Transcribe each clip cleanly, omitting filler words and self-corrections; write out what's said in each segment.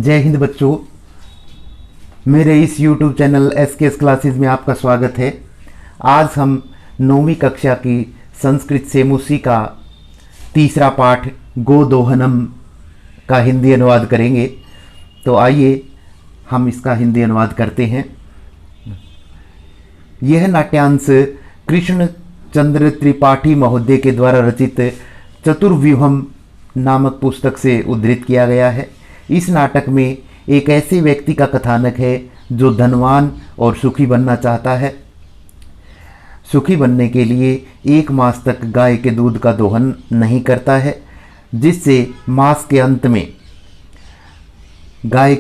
जय हिंद बच्चों, मेरे इस YouTube चैनल SKS क्लासेस में आपका स्वागत है। आज हम 9वीं कक्षा की संस्कृत सेमुसी का तीसरा पाठ गोदोहनम का हिंदी अनुवाद करेंगे। तो आइए हम इसका हिंदी अनुवाद करते हैं। यह नाट्यांश कृष्ण चंद्र त्रिपाठी महोदय के द्वारा रचित चतुर्व्यूहम नामक पुस्तक से उद्धृत किया गया है। इस नाटक में एक ऐसे व्यक्ति का कथानक है जो धनवान और सुखी बनना चाहता है। सुखी बनने के लिए 1 मास तक गाय के दूध का दोहन नहीं करता है, जिससे मास के अंत में गाय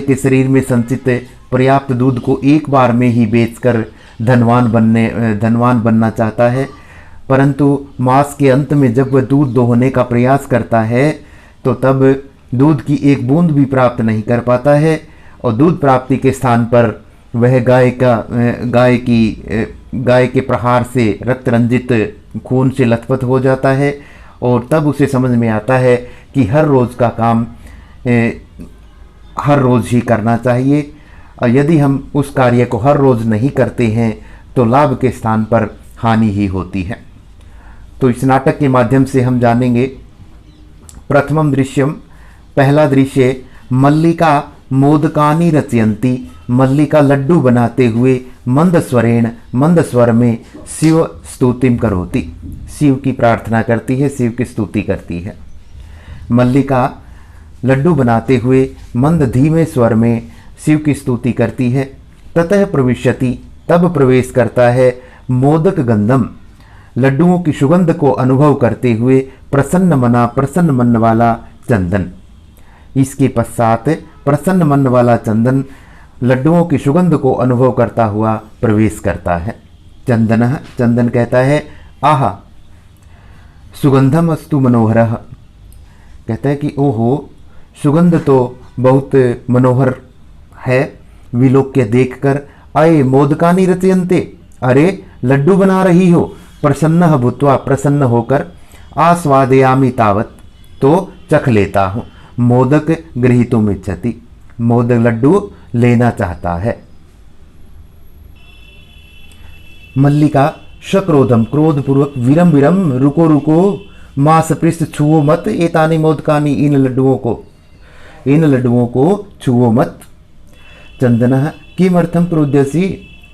के शरीर में संचित पर्याप्त दूध को एक बार में ही बेचकर धनवान बनना चाहता है। परंतु मास के अंत में जब वह दूध दोहने का प्रयास करता है तो तब दूध की एक बूंद भी प्राप्त नहीं कर पाता है और दूध प्राप्ति के स्थान पर वह गाय के प्रहार से रक्त रंजित खून से लथपथ हो जाता है। और तब उसे समझ में आता है कि हर रोज़ का काम हर रोज़ ही करना चाहिए, और यदि हम उस कार्य को हर रोज़ नहीं करते हैं तो लाभ के स्थान पर हानि ही होती है। तो इस नाटक के माध्यम से हम जानेंगे। प्रथमम दृश्यम, पहला दृश्य, मल्लिका मोदकानी रचयंती, मल्लिका लड्डू बनाते हुए मंद स्वर में शिव स्तुतिम करोति, शिव की प्रार्थना करती है, शिव की स्तुति करती है। मल्लिका लड्डू बनाते हुए मंद धीमे स्वर में शिव की स्तुति करती है। ततः प्रविशति, तब प्रवेश करता है मोदक गंधम, लड्डुओं की सुगंध को अनुभव करते हुए प्रसन्न मन वाला चंदन। इसके पश्चात प्रसन्न मन वाला चंदन लड्डुओं की सुगंध को अनुभव करता हुआ प्रवेश करता है। चंदन कहता है, आहा सुगंधम अस्तु मनोहरः, कहता है कि ओहो सुगंध तो बहुत मनोहर है। विलोक्य देखकर, अये मोदकानी रचयन्ते, अरे लड्डू बना रही हो। प्रसन्न भूत्वा, प्रसन्न होकर, आस्वादयामि तावत, तो चख लेता हूँ। मोदक गृहीतुम इच्छति, मोदक लड्डू लेना चाहता है। मल्लिका सक्रोधम, क्रोधपूर्वक, विरम रुको मास पृष्ठ, छुओ मत एतानी मोदकानी, इन लड्डुओं को छुओ मत। चंदनः किमर्थम क्रोध्यसि,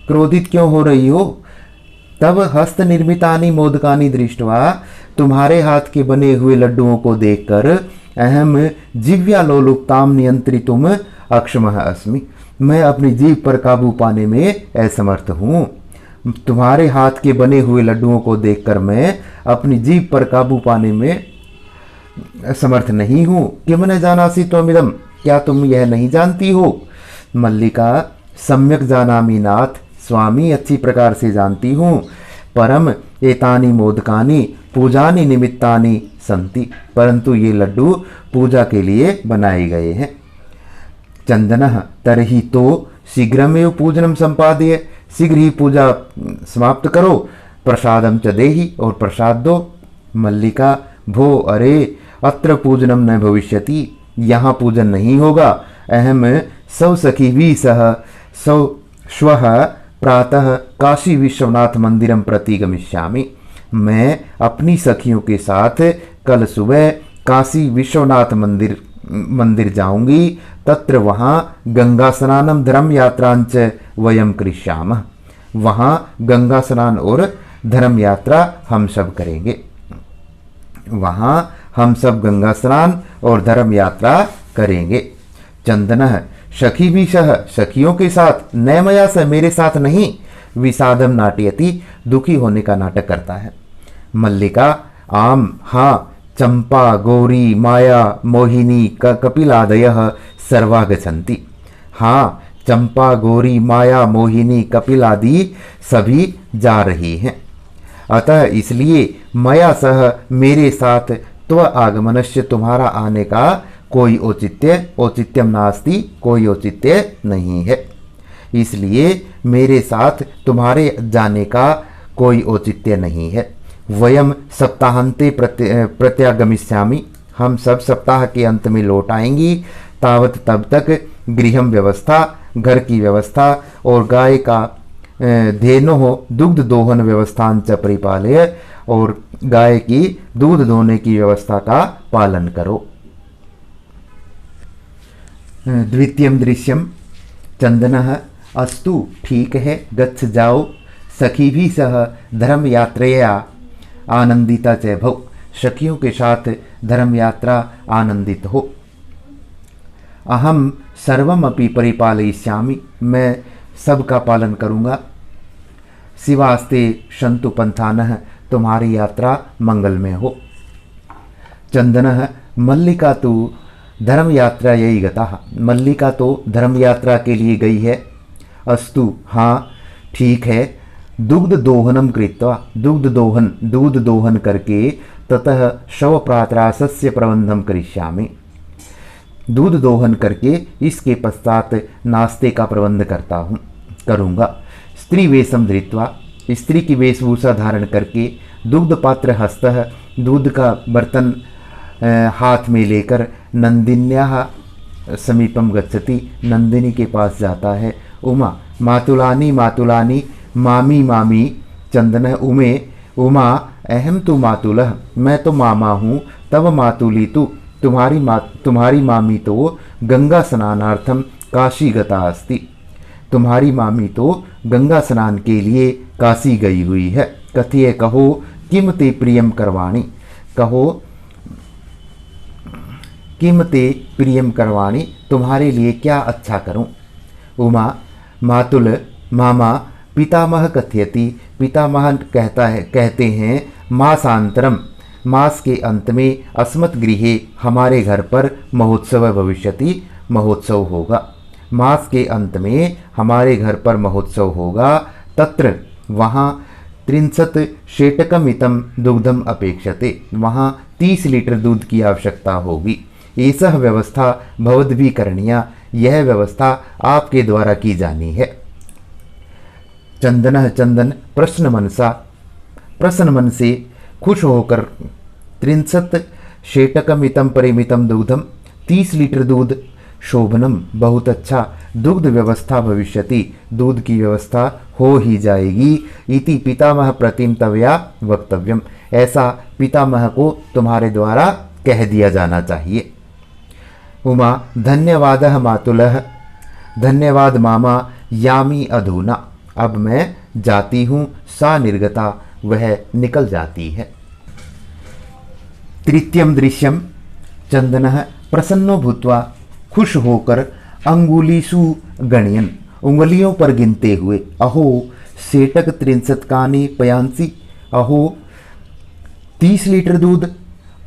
क्रोधित क्यों हो रही हो। तब हस्त निर्मितानि मोदकानि दृष्ट्वा, तुम्हारे हाथ के बने हुए लड्डुओं को देखकर, अहम जिव्यालोलुप्ताम नियंत्रितुम अक्षमः अस्मि, मैं अपनी जीभ पर काबू पाने में असमर्थ हूँ। तुम्हारे हाथ के बने हुए लड्डुओं को देखकर मैं अपनी जीभ पर काबू पाने में असमर्थ नहीं हूँ। किम न जानासि त्वमिदं, क्या तुम यह नहीं जानती हो। मल्लिका सम्यक जानामि नाथ, स्वामी अच्छी प्रकार से जानती हूँ। परम एतानि मोदकानि पूजानि निमित्तानि संति, परंतु ये लड्डू पूजा के लिए बनाए गए हैं। चंदनः तरहि तो शीघ्रमेव पूजनम संपादय, शीघ्र ही पूजा समाप्त करो। प्रसादम च देहि, और प्रसाद दो। मल्लिका भो, अरे अत्र पूजनम न भविष्यति, यहाँ पूजन नहीं होगा। अहम सौ सखी भी सह श्वः प्रातः काशी विश्वनाथ मंदिरम प्रति गमिष्यामि, मैं अपनी सखियों के साथ कल सुबह काशी विश्वनाथ मंदिर जाऊंगी। तत्र वहाँ गंगा स्नानम धर्म यात्रांच वयम करिष्यामः, वहाँ गंगा स्नान और धर्म यात्रा हम सब करेंगे। वहाँ हम सब गंगा स्नान और धर्म यात्रा करेंगे। चंदनः सखी भी सह, सखियों के साथ, नयमया से, मेरे साथ नहीं। विषादम नाट्यति, दुखी होने का नाटक करता है। मल्लिका आम, हाँ, चंपा गौरी माया मोहिनी कपिलादयः सर्वागच्छन्ति, हाँ चंपा गौरी माया मोहिनी कपिल आदि सभी जा रही हैं। अतः इसलिए मया सह, मेरे साथ, त्व आगमनस्य, तुम्हारा आने का कोई औचित्यम नास्ति, कोई औचित्य नहीं है। इसलिए मेरे साथ तुम्हारे जाने का कोई औचित्य नहीं है। वयम सप्ताहांते प्रत्यागमिष्यामि, हम सब सप्ताह के अंत में लौट आएंगी। तावत तब तक गृहम व्यवस्था, घर की व्यवस्था, और गाय का धेनो दुग्ध दोहन व्यवस्थान च परिपालय, और गाय की दूध दोहने की व्यवस्था का पालन करो। द्वितीयं दृश्यम चंदनः अस्तु ठीक है, गच्छ जाओ, सखी भी सह धर्म यात्रया आनंदिता च भव, सखियों के साथ धर्म यात्रा आनंदित हो। अहम सर्वम अपि परिपालयिष्यामि, मैं सबका पालन करूँगा। शिवास्ते शंतु पंथानः, तुम्हारी यात्रा मंगलमय हो। चंदनः मल्लिका तो धर्म यात्रा यही गता, मल्लिका तो धर्म यात्रा के लिए गई है। अस्तु हाँ ठीक है, दुग्ध दोहनम कृत्वा, दुग्ध दोहन, दूध दोहन करके, ततः शव प्रातरासस्य प्रबंधम करिष्यामि, दूध दोहन करके इसके पश्चात नाश्ते का प्रबंध करूँगा। स्त्री वेशम धृत्वा, स्त्री की वेशभूषा धारण करके, दुग्ध पात्र हस्तः, दूध का बर्तन हाथ में लेकर, नंदिन्याः समीपम गच्छति, नंदिनी के पास जाता है। उमा मातुलानी मातुलानी, मामी मामी, चंदन उमा अहम तो मातुलः, मैं तो मामा हूँ। तब मातुली तु, तुम्हारी मामी तो गंगा स्नानार्थम काशी गता अस्ति, तुम्हारी मामी तो गंगा स्नान के लिए काशी गई हुई है। कथिए कहो किम ते प्रियम करवाणी, कहो किम ते प्रियम करवाणी, तुम्हारे लिए क्या अच्छा करूं। उमा मातुल मामा पितामह कथयति, पितामह कहते हैं मासांतरम, मास के अंत में अस्मत् गृहे, हमारे घर पर महोत्सव भविष्यति, महोत्सव होगा। मास के अंत में हमारे घर पर महोत्सव होगा। तत्र वहाँ 30 शेटकमितम दुग्धम अपेक्षते, वहाँ 30 लीटर दूध की आवश्यकता होगी। एषः व्यवस्था भवद्भिः करणीया, यह व्यवस्था आपके द्वारा की जानी है। चंदन चंदन प्रश्न मनसा, प्रसन्न मन से खुश होकर, 30 शेटकमितम परिमितम दुग्धम, 30 लीटर दूध, शोभनम बहुत अच्छा, दुग्ध व्यवस्था भविष्यति, दूध की व्यवस्था हो ही जाएगी। इति पितामह प्रतिम तवया वक्तव्यम, ऐसा पितामह को तुम्हारे द्वारा कह दिया जाना चाहिए। उमा धन्यवादः मातुलः, धन्यवाद मामा, यामी अधुना, अब मैं जाती हूँ। सा निर्गता, वह निकल जाती है। तृतीयम दृश्यम चंदनः प्रसन्नो भूत्वा, खुश होकर, अंगुलीषु गणयन्, उंगलियों पर गिनते हुए, अहो सेटक 30 कानि पयांसी, अहो 30 लीटर दूध,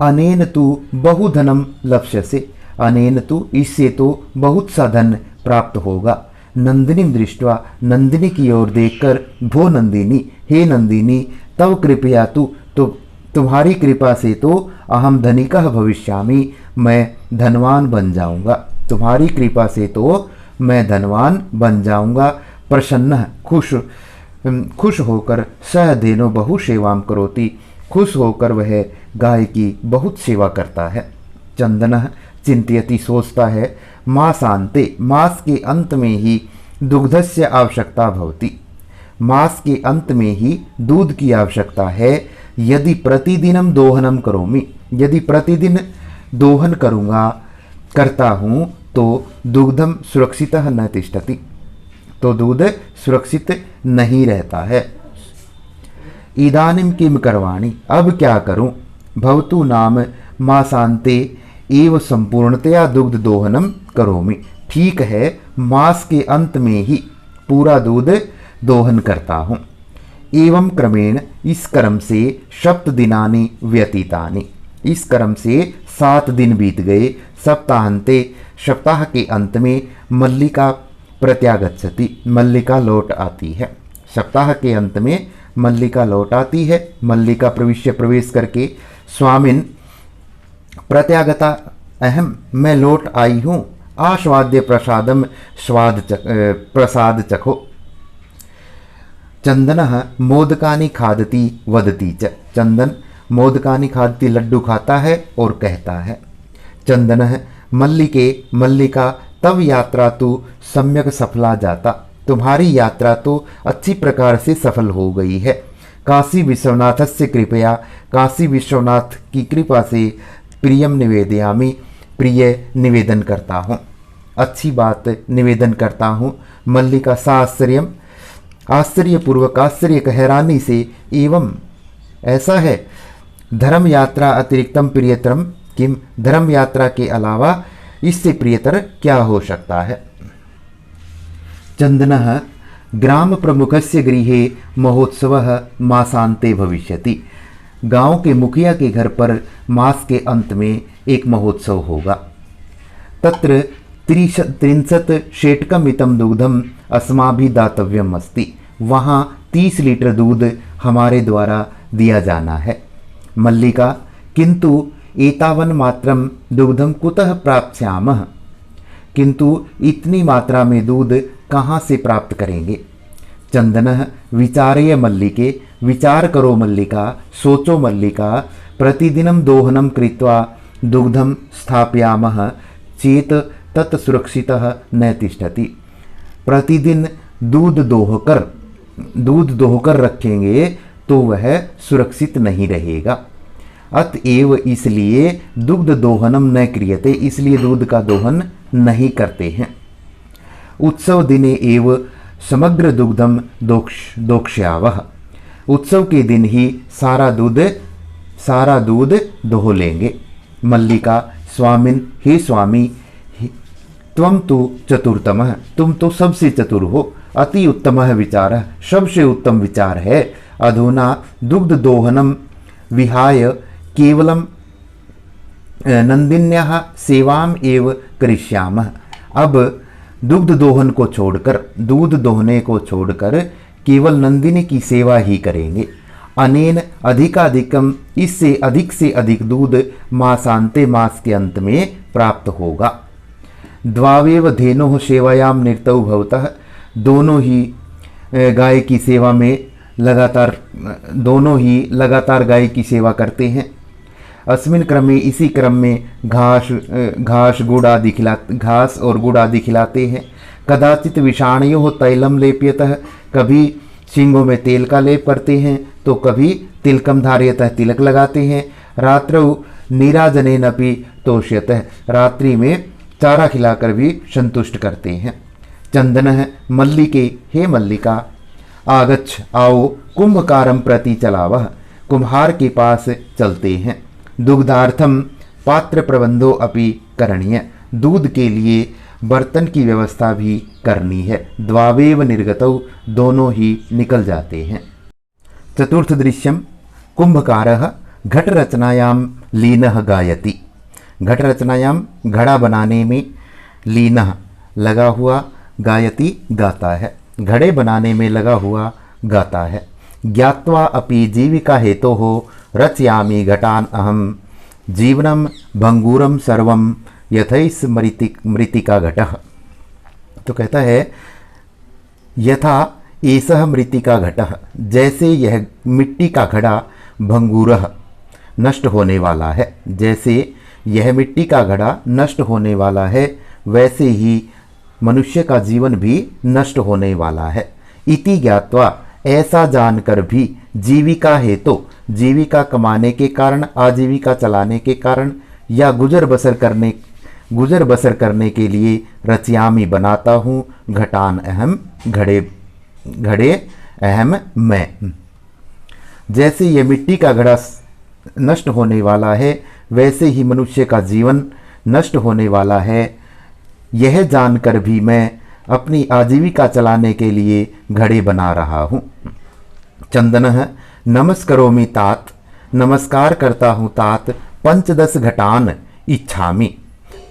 अनेन तु बहुधनम लप्स्यसे, अनेन तु इससे तो बहुत सा धन प्राप्त होगा। नंदिनी दृष्टवा, नंदिनी की ओर देखकर, भो नंदिनी, हे नंदिनी, तव कृपया तो तुम्हारी कृपा से तो अहम धनिकः भविष्यामि, मैं धनवान बन जाऊंगा, तुम्हारी कृपा से तो मैं धनवान बन जाऊंगा। प्रसन्न खुश होकर, सह धेनो बहु सेवाम करोति, खुश होकर वह गाय की बहुत सेवा करता है। चंदनः चिंतयति, सोचता है, मासान्ते, मास के अंत में ही दुग्धस्य आवश्यकता भवति, मास के अंत में ही दूध की आवश्यकता है। यदि प्रतिदिनम दोहनम करोमि, यदि प्रतिदिन दोहन करता हूँ तो दुग्धम सुरक्षितः न तिष्ठति, तो दूध सुरक्षित नहीं रहता है। इदानीं किम करवाणि, अब क्या करूं। भवतु नाम मासान्ते एव संपूर्णतया दुग्ध दोहनम करोमि, ठीक है मास के अंत में ही पूरा दूध दोहन करता हूँ। एवं क्रमेण, इस क्रम से 7 दिनानि व्यतीतानि, इस क्रम से 7 दिन बीत गए। सप्ताहांते, सप्ताह के अंत में मल्लिका प्रत्यागच्छति, मल्लिका लौट आती है। सप्ताह के अंत में मल्लिका लौट आती है। मल्लिका प्रवेश करके, स्वामिन प्रत्यागता अहम, मैं लौट आई हूँ। आस्वाद्य प्रसादम, प्रसाद चखो। चंदनः मोदकानि खादति वदति च, चंदन मोदकानि खादति, लड्डू खाता है और कहता है। चंदनः मल्लिके मल्लिका तव यात्रा तो सम्यक सफला जाता, तुम्हारी यात्रा तो अच्छी प्रकार से सफल हो गई है। काशी विश्वनाथ से कृपया, काशी विश्वनाथ की कृपा से प्रियम निवेदयामि, प्रिय निवेदन करता हूँ, अच्छी बात निवेदन करता हूँ। मल्लिका साश्चर्यम, आश्चर्यपूर्वक, आश्चर्य हैरानी से, एवं ऐसा है, धर्म यात्रा अतिरिक्तम प्रियतरम किम, धर्म यात्रा के अलावा इससे प्रियतर क्या हो सकता है। चंदनः ग्राम प्रमुखस्य गृहे महोत्सवः मासान्ते भविष्यति, गांव के मुखिया के घर पर मास के अंत में एक महोत्सव होगा। तत्र 30 शेटकमितं दुग्धम अस्माभिः दातव्यम अस्ति, वहाँ 30 लीटर दूध हमारे द्वारा दिया जाना है। मल्लिका किंतु एतावन मात्रम दुग्धम कुतः प्राप्स्यामः, किंतु इतनी मात्रा में दूध कहाँ से प्राप्त करेंगे। चंदनः विचारय मल्लिके, विचार करो मल्लिका, सोचो मल्लिका, प्रतिदिनं दोहनं कृत्वा दुग्धं स्थापयामः चेत तत् सुरक्षितः न तिष्ठति, प्रतिदिन दूध दोहकर रखेंगे तो वह सुरक्षित नहीं रहेगा। अतएव इसलिए दुग्ध दोहनम न क्रियते, इसलिए दूध का दोहन नहीं करते हैं। उत्सव दिने एव समग्र दुग्धम दोक्ष्यावः, उत्सव के दिन ही सारा दूध दोह लेंगे। मल्लिका स्वामिन, हे स्वामी, त्वं तु चतुर्थमः, तुम तो सबसे चतुर हो। अति उत्तमः विचारः, सबसे उत्तम विचार है। अधुना दुग्ध दोहनम विहाय केवलम नंदिन्याः सेवाम एव करिष्यामः, अब दुग्ध दोहन को छोड़कर, दूध दोहने को छोड़कर केवल नंदिनी की सेवा ही करेंगे। अनेन अधिकाधिकम, इससे अधिक से अधिक दूध मासांते, मास के अंत में प्राप्त होगा। द्वावेव धेनोः सेवायाम निरतौ भवतः, दोनों ही गाय की सेवा में लगातार गाय की सेवा करते हैं। अस्मिन क्रमे, इसी क्रम में घास और गुड़ आदि खिलाते हैं। कदाचित विषाणयोः तैलम लेप्यतः, कभी सींगों में तेल का लेप करते हैं तो कभी तिलकम धारयतः, तिलक लगाते हैं। रात्रौ नीराजनेनपि तोष्यतः, रात्रि में चारा खिलाकर भी संतुष्ट करते हैं। चंदनः मल्लिके, हे मल्लिका, आगच्छ, आओ, कुंभकारम प्रति चलावः, कुम्हार के पास चलते हैं। दुग्धार्थम पात्र प्रबंधो अपि करणीय, दूध के लिए बर्तन की व्यवस्था भी करनी है। द्वावेव निर्गतौ, दोनों ही निकल जाते हैं। चतुर्थ दृश्यम कुंभकारः घट रचनायाम लीनः गायति, घट रचनायाम घड़ा बनाने में लीनः लगा हुआ, गायति गाता है, घड़े बनाने में लगा हुआ गाता है। ज्ञात्वा अपि जीविका हेतोः रचयामि घटान अहम, जीवनम भंगूरम सर्वम यथैस मृतिका घटः, तो कहता है यथा एसह मृतिका घटः, जैसे यह मिट्टी का घड़ा भंगूरः नष्ट होने वाला है, जैसे यह मिट्टी का घड़ा नष्ट होने वाला है, वैसे ही मनुष्य का जीवन भी नष्ट होने वाला है। इति ज्ञात्वा, ऐसा जानकर भी, जीविका हेतु, जीविका कमाने के कारण, आजीविका चलाने के कारण, या गुजर बसर करने के लिए रचयामी बनाता हूँ, घटान अहम, घड़े अहम मैं। जैसे ये मिट्टी का घड़ा नष्ट होने वाला है, वैसे ही मनुष्य का जीवन नष्ट होने वाला है। यह जानकर भी मैं अपनी आजीविका चलाने के लिए घड़े बना रहा हूँ। चंदनः नमस्करोमि तात, नमस्कार करता हूँ तात। 15 घटान इच्छामि,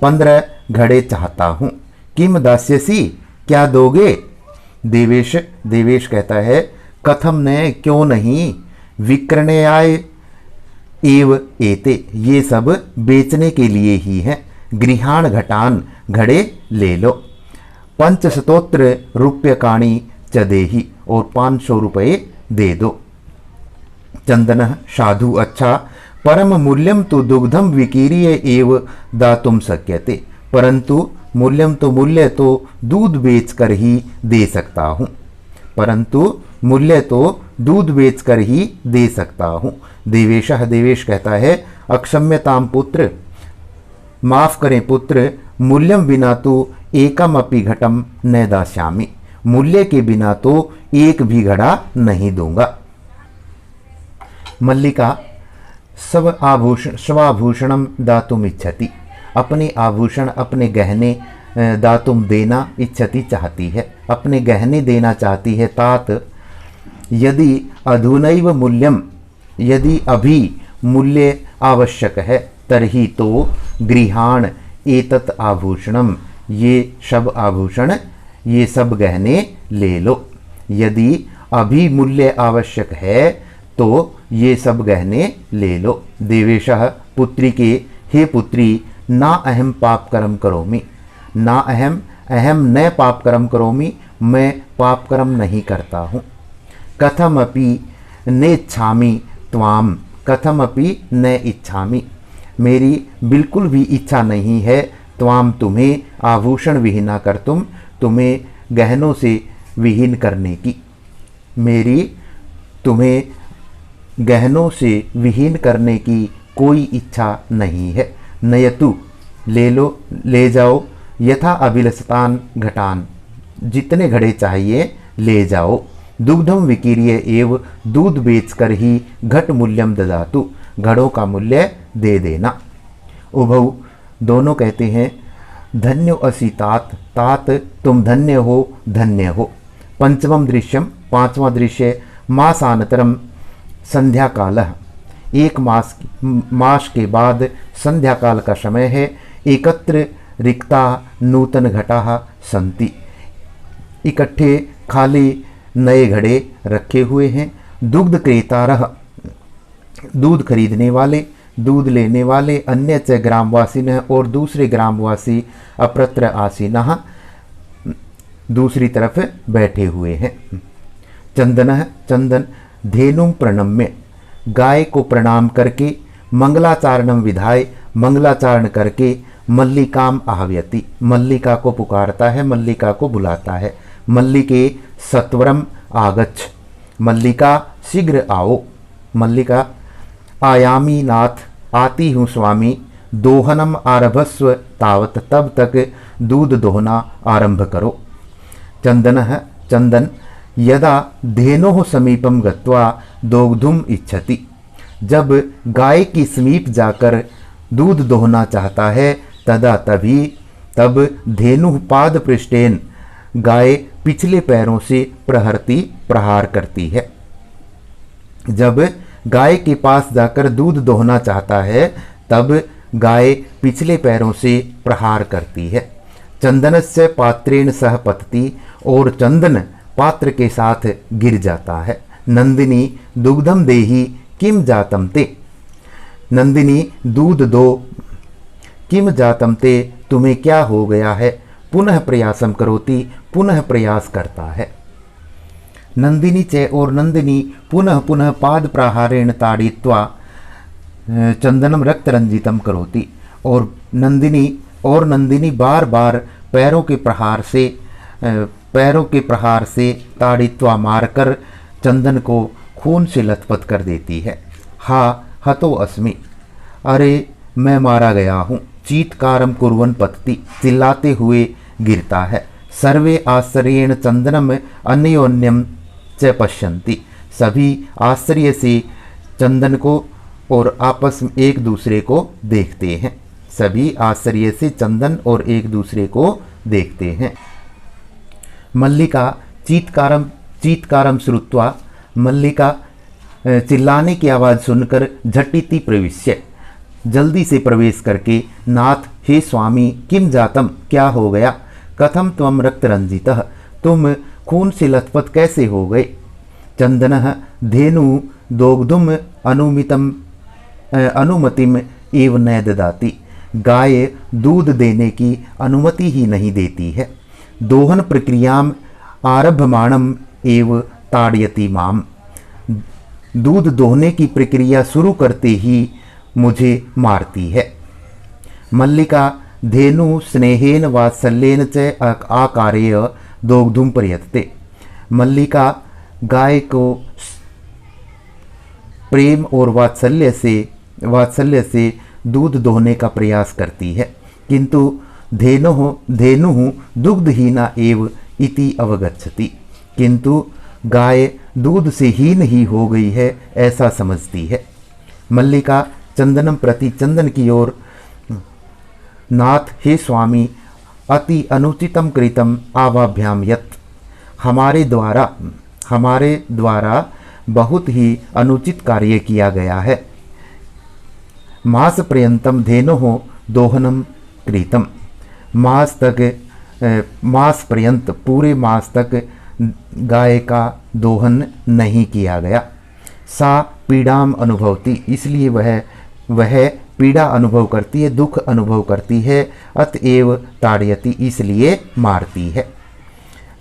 15 घड़े चाहता हूँ। किम दास्यसि, क्या दोगे। देवेश कहता है कथम न, क्यों नहीं। विक्रयणाय एव एते, ये सब बेचने के लिए ही हैं। गृहाण घटान, घड़े ले लो। 500 रूप्यकाणि च देहि, और 500 रुपये दे दो। चंदनः साधु, अच्छा, परम मूल्यम तो दुग्धम विकीर्य एव दातुम शक्यते, परंतु मूल्यम तो मूल्य तो दूध बेचकर ही दे सकता हूँ, परंतु मूल्य तो दूध बेचकर ही दे सकता हूँ। देवेशः, देवेश कहता है, अक्षम्यताम पुत्र, माफ करें पुत्र, मूल्यम बिना तो एकम अपि घटम न दास्यामि, मूल्य के बिना तो एक भी घड़ा नहीं दूंगा। मल्लिका स्वाभूषणम दातुम इच्छति, अपने आभूषण अपने गहने दातुम देना इच्छति चाहती है, अपने गहने देना चाहती है। तात यदि अधुनैव मूल्यम, यदि अभी मूल्य आवश्यक है, तरही तो गृहाण एतत् आभूषणम, ये सब आभूषण, ये सब गहने ले लो। यदि अभी मूल्य आवश्यक है तो ये सब गहने ले लो। देवेशः, पुत्री के, हे पुत्री, ना अहम पाप कर्म करोमि, ना अहम, अहम न पाप कर्म करोमि, मैं पाप कर्म नहीं करता हूँ। कथमपि नेच्छामि त्वाम, कथमपि न इच्छामि, मेरी बिल्कुल भी इच्छा नहीं है, त्वाम तुम्हें, आभूषण विहीना कर तुम, तुम्हें गहनों से विहीन करने की, मेरी तुम्हें गहनों से विहीन करने की कोई इच्छा नहीं है। नयतु, ले लो, ले जाओ, यथा अभिलषतान घटान, जितने घड़े चाहिए ले जाओ। दुग्धम विकीर्य एव, दूध बेचकर ही घट मूल्यम ददातु, घड़ों का मूल्य दे देना। उभौ, दोनों कहते हैं, धन्यो असि तात, तात तुम धन्य हो, धन्य हो। पंचमम दृश्यम, पांचवा दृश्य, मासानतरम संध्या काल, एक मास के बाद संध्या काल का समय है। एकत्र रिक्ता नूतन घटा संति, इकट्ठे खाली नए घड़े रखे हुए हैं। दुग्ध क्रेतारः, दूध खरीदने वाले, दूध लेने वाले, अन्य च ग्रामवासिनः, और दूसरे ग्रामवासी, अप्रत्र आसीनः, दूसरी तरफ बैठे हुए हैं। चंदनः, चंदन, धेनुम प्रणम्य, गाय को प्रणाम करके, मंगलाचारणम विधाय, मंगलाचारण करके, मल्लिकाम आह्वयति, मल्लिका को पुकारता है, मल्लिका को बुलाता है। मल्लिके सत्वरम आगच्छ, मल्लिका शीघ्र आओ। मल्लिका, आयामी नाथ, आती हूँ स्वामी। दोहनम आरभस्व तावत, तब तक दूध दोहना आरंभ करो। चंदनः, चंदन, यदा धेनोः समीपम गत्वा दोग्धुम इच्छति, जब गाय की समीप जाकर दूध दोहना चाहता है, तदा तभी, तब धेनु पाद पृष्ठेन, गाय पिछले पैरों से प्रहरती, प्रहार करती है। जब गाय के पास जाकर दूध दोहना चाहता है, तब गाय पिछले पैरों से प्रहार करती है। चंदनस्य पात्रेण सह पतति, और चंदन पात्र के साथ गिर जाता है। नंदिनी दुग्धम देहि किम जातम ते, नंदिनी दूध दो, किम जातम ते, तुम्हें क्या हो गया है। पुनः प्रयासम करोति, पुनः प्रयास करता है। नंदिनी च, और नंदिनी पुनः पुनः पाद प्रहारेण ताड़ित्वा चंदनम रक्त रंजितम करोति, और नंदिनी बार बार पैरों के प्रहार से ताड़ित्वा मारकर चंदन को खून से लथपथ कर देती है। हा हतो अस्मि, अरे मैं मारा गया हूँ। चीत्कारम कुर्वन् पतति, चिल्लाते हुए गिरता है। सर्वे आश्चर्येण चंदनम अन्योन्यम च पश्यन्ति, सभी आश्चर्य से चंदन को और आपस में एक दूसरे को देखते हैं। सभी आश्चर्य से चंदन और एक दूसरे को देखते हैं। मल्लिका चीत्कारम श्रुत्वा, मल्लिका चिल्लाने की आवाज़ सुनकर झटिति प्रविश्य, जल्दी से प्रवेश करके, नाथ, हे स्वामी, किम जातम, क्या हो गया। कथम त्वम रक्त रंजितः, तुम खून से लथपथ कैसे हो गए। चंदनः धेनु दोग्धुम अनुमतिम एव न ददाति, गाय दूध देने की अनुमति ही नहीं देती है। दोहन प्रक्रियाम आरभमाणम एव ताड़यति माम, दूध दोहने की प्रक्रिया शुरू करते ही मुझे मारती है। मल्लिका धेनु स्नेहेन वात्सल्येन च आकारेय दोग्धुम प्रयतते। मल्लिका गाय को प्रेम और वात्सल्य से दूध दोहने का प्रयास करती है, किंतु धेनु दुग्धहीना एव इति अवगच्छति। किंतु गाय दूध से हीन ही हो गई है ऐसा समझती है। मल्लिका चंदनम प्रति चंदन की ओर, नाथ हे स्वामी, अति अनुचितम कृतम आवाभ्याम यत्, हमारे द्वारा बहुत ही अनुचित कार्य किया गया है। मास पर्यंतम धेनो दोहनम कृतम, मास पर्यंत पूरे मास तक गाय का दोहन नहीं किया गया। सा पीड़ाम अनुभवती, इसलिए वह पीड़ा अनुभव करती है, दुख अनुभव करती है। अतएव ताड़यति, इसलिए मारती है।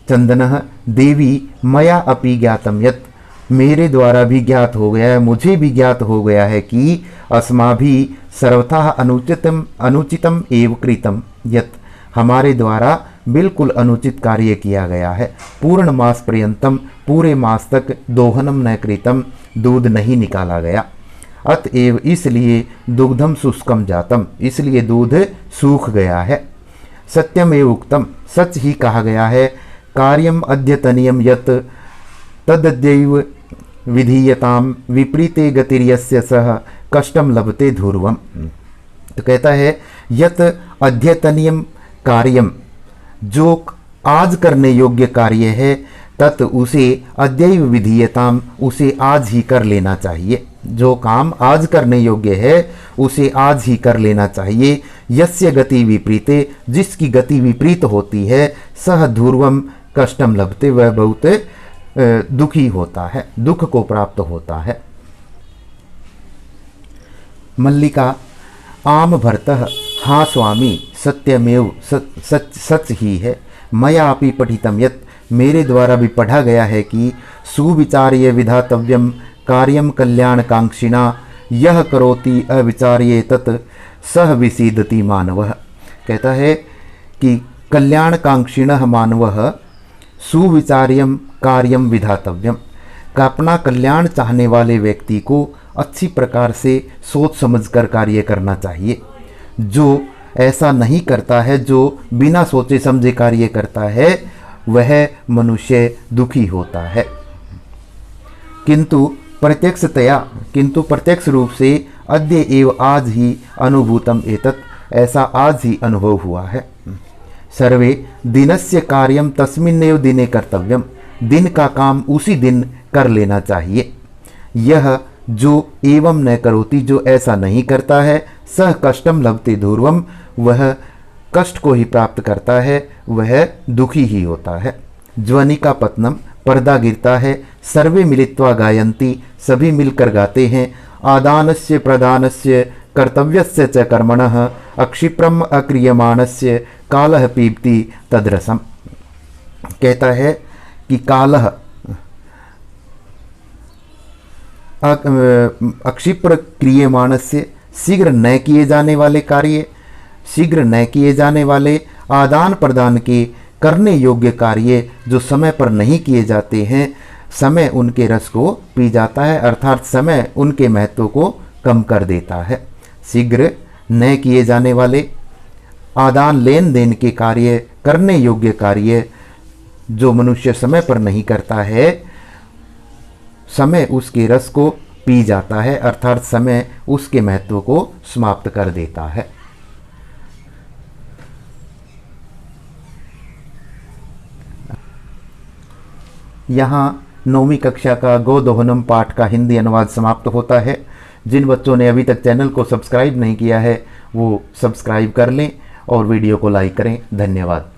चंदनः देवी मया अपि ज्ञातम यत्, मेरे द्वारा भी ज्ञात हो गया है, मुझे भी ज्ञात हो गया है कि अस्माभिः सर्वथा अनुचितम एव कृतम यत्, हमारे द्वारा बिल्कुल अनुचित कार्य किया गया है। पूर्ण मास पर्यंतम, पूरे मास तक दोहनम न कृतम, दूध नहीं निकाला गया। अतएव, इसलिए दुग्धम शुष्कम जातम, इसलिए दूध सूख गया है। सत्यमेव उक्तम, सच ही कहा गया है। कार्यम अद्यतनियम यत् तद्दैव विधीयताम विपरीते गतिर्यस्य सह कष्टम लभते ध्रुवम। तो कहता है यत् अद्यतनियम कार्यम, जो आज करने योग्य कार्य है, तत् उसे अद्यैव विधीयताम, उसे आज ही कर लेना चाहिए। जो काम आज करने योग्य है उसे आज ही कर लेना चाहिए। यस्य गति विपरीते, जिसकी गति विपरीत होती है, सह ध्रुवम कष्टम लभते, वह बहुत दुखी होता है, दुख को प्राप्त होता है। मल्लिका आम भरतः, हाँ स्वामी, सत्यमेव, सच ही है। मया अपि पठितम यत्, मेरे द्वारा भी पढ़ा गया है कि सुविचार्य विधातव्यम कार्यम कल्याणकांक्षिणा, यह करोति अविचार्ये तत् सह विसीदति मानवः। कहता है कि कल्याणकांक्षिणः मानवः सुविचार्यम कार्यम विधातव्यम, का अपना कल्याण चाहने वाले व्यक्ति को अच्छी प्रकार से सोच समझकर कार्य करना चाहिए। जो ऐसा नहीं करता है, जो बिना सोचे समझे कार्य करता है, वह मनुष्य दुखी होता है। किंतु प्रत्यक्ष रूप से अद्य एव, आज ही अनुभूतम एतत्, ऐसा आज ही अनुभव हुआ है। सर्वे दिनस्य कार्यम तस्मिन्नेव दिने कर्तव्यम, दिन का काम उसी दिन कर लेना चाहिए। यह जो एवं न करोति, जो ऐसा नहीं करता है, सह कष्टम लभते ध्रुवम, वह कष्ट को ही प्राप्त करता है, वह दुखी ही होता है। ध्वनि का पतनम, पर्दा गिरता है। सर्वे मिलित्वा गायन्ति, सभी मिलकर गाते हैं। आदानस्य प्रदानस्य कर्तव्यस्य च कर्मणः अक्षिप्रम अक्रियमाणस्य कालः पीबति तद्रसम। कहता है कि कालः, अक्षिप्र क्रियमाणस्य, शीघ्र न किए जाने वाले कार्य, शीघ्र न किए जाने वाले आदान प्रदान के करने योग्य कार्य जो समय पर नहीं किए जाते हैं, समय उनके रस को पी जाता है, अर्थात समय उनके महत्व को कम कर देता है। शीघ्र न किए जाने वाले आदान लेन देन के कार्य, करने योग्य कार्य जो मनुष्य समय पर नहीं करता है, समय उसके रस को पी जाता है, अर्थात समय उसके महत्व को समाप्त कर देता है। यहाँ 9वीं कक्षा का गोदोहनम पाठ का हिंदी अनुवाद समाप्त होता है। जिन बच्चों ने अभी तक चैनल को सब्सक्राइब नहीं किया है वो सब्सक्राइब कर लें और वीडियो को लाइक करें। धन्यवाद।